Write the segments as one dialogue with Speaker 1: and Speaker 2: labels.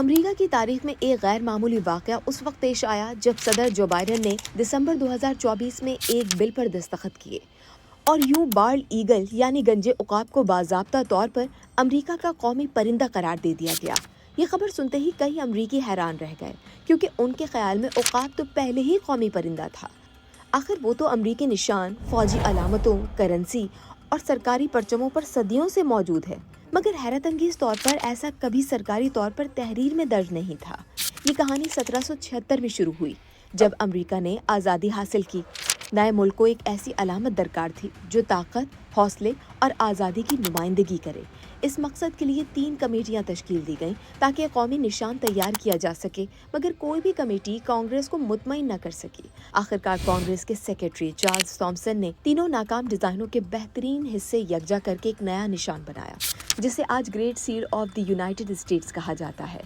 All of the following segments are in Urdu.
Speaker 1: امریکہ کی تاریخ میں ایک غیر معمولی واقعہ اس وقت پیش آیا جب صدر جو بائیڈن نے دسمبر 2024 میں ایک بل پر دستخط کیے اور یوں بالڈ ایگل یعنی گنجے عقاب کو باضابطہ طور پر امریکہ کا قومی پرندہ قرار دے دیا گیا۔ یہ خبر سنتے ہی کئی امریکی حیران رہ گئے کیونکہ ان کے خیال میں عقاب تو پہلے ہی قومی پرندہ تھا۔ آخر وہ تو امریکی نشان، فوجی علامتوں، کرنسی اور سرکاری پرچموں پر صدیوں سے موجود ہے، مگر حیرت انگیز طور پر ایسا کبھی سرکاری طور پر تحریر میں درج نہیں تھا۔ یہ کہانی 1776 میں شروع ہوئی جب امریکہ نے آزادی حاصل کی۔ نئے ملک کو ایک ایسی علامت درکار تھی جو طاقت، حوصلے اور آزادی کی نمائندگی کرے۔ اس مقصد کے لیے 3 کمیٹیاں تشکیل دی گئیں تاکہ قومی نشان تیار کیا جا سکے، مگر کوئی بھی کمیٹی کانگریس کو مطمئن نہ کر سکی۔ آخرکار کانگریس کے سیکریٹری چارلس تھامسن نے تینوں ناکام ڈیزائنوں کے بہترین حصے یکجا کر کے ایک نیا نشان بنایا جسے آج great seal of the United States کہا جاتا ہے۔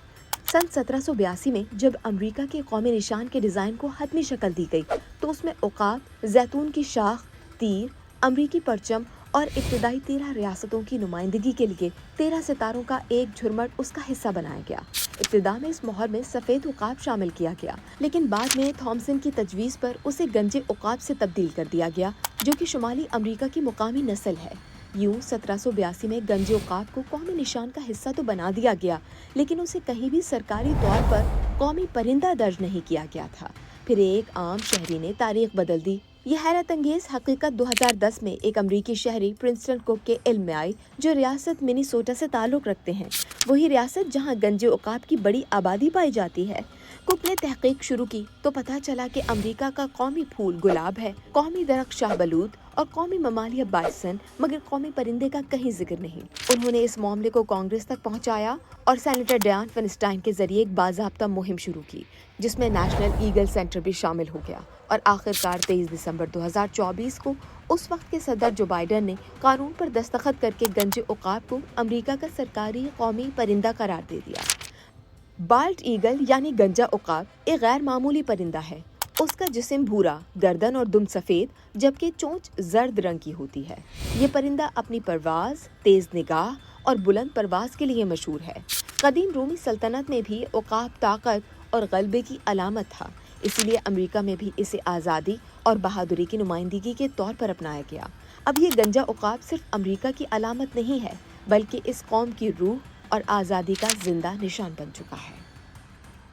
Speaker 1: سن 1782 میں جب امریکہ کے قومی نشان کے ڈیزائن کو حتمی شکل دی گئی تو اس میں عقاب، زیتون کی شاخ، تیر، امریکی پرچم اور ابتدائی 13 ریاستوں کی نمائندگی کے لیے 13 ستاروں کا ایک جھرمٹ اس کا حصہ بنایا گیا۔ ابتدا میں اس مہر میں سفید عقاب شامل کیا گیا، لیکن بعد میں تھامسن کی تجویز پر اسے گنجے عقاب سے تبدیل کر دیا گیا جو کہ شمالی امریکہ کی مقامی نسل ہے۔ یوں 1782 میں گنجے عقاب کو قومی نشان کا حصہ تو بنا دیا گیا، لیکن اسے کہیں بھی سرکاری طور پر قومی پرندہ درج نہیں کیا گیا تھا۔ پھر ایک عام شہری نے تاریخ بدل دی۔ یہ حیرت انگیز حقیقت 2010 میں ایک امریکی شہری پرنسٹن کوک کے علم میں آئی جو ریاست منیسوٹا سے تعلق رکھتے ہیں، وہی ریاست جہاں گنجے عقاب کی بڑی آبادی پائی جاتی ہے۔ کوک نے تحقیق شروع کی تو پتہ چلا کہ امریکہ کا قومی پھول گلاب ہے، قومی درخت شاہ بلوط اور قومی ممالیہ بائسن، مگر قومی پرندے کا کہیں ذکر نہیں۔ انہوں نے اس معاملے کو کانگریس تک پہنچایا اور سینیٹر ڈیان فنسٹائن کے ذریعے ایک باضابطہ مہم شروع کی جس میں نیشنل ایگل سینٹر بھی شامل ہو گیا، اور آخرکار 23 دسمبر 2024 کو اس وقت کے صدر جو بائیڈن نے قانون پر دستخط کر کے گنجے عقاب کو امریکہ کا سرکاری قومی پرندہ قرار دے دیا۔ بالڈ ایگل یعنی گنجا عقاب ایک غیر معمولی پرندہ ہے۔ اس کا جسم بھورا، گردن اور دم سفید جبکہ چونچ زرد رنگ کی ہوتی ہے۔ یہ پرندہ اپنی پرواز، تیز نگاہ اور بلند پرواز کے لیے مشہور ہے۔ قدیم رومی سلطنت میں بھی عقاب طاقت اور غلبے کی علامت تھا، اسی لیے امریکہ میں بھی اسے آزادی اور بہادری کی نمائندگی کے طور پر اپنایا گیا۔ اب یہ گنجا عقاب صرف امریکہ کی علامت نہیں ہے بلکہ اس قوم کی روح اور آزادی کا زندہ نشان بن چکا ہے۔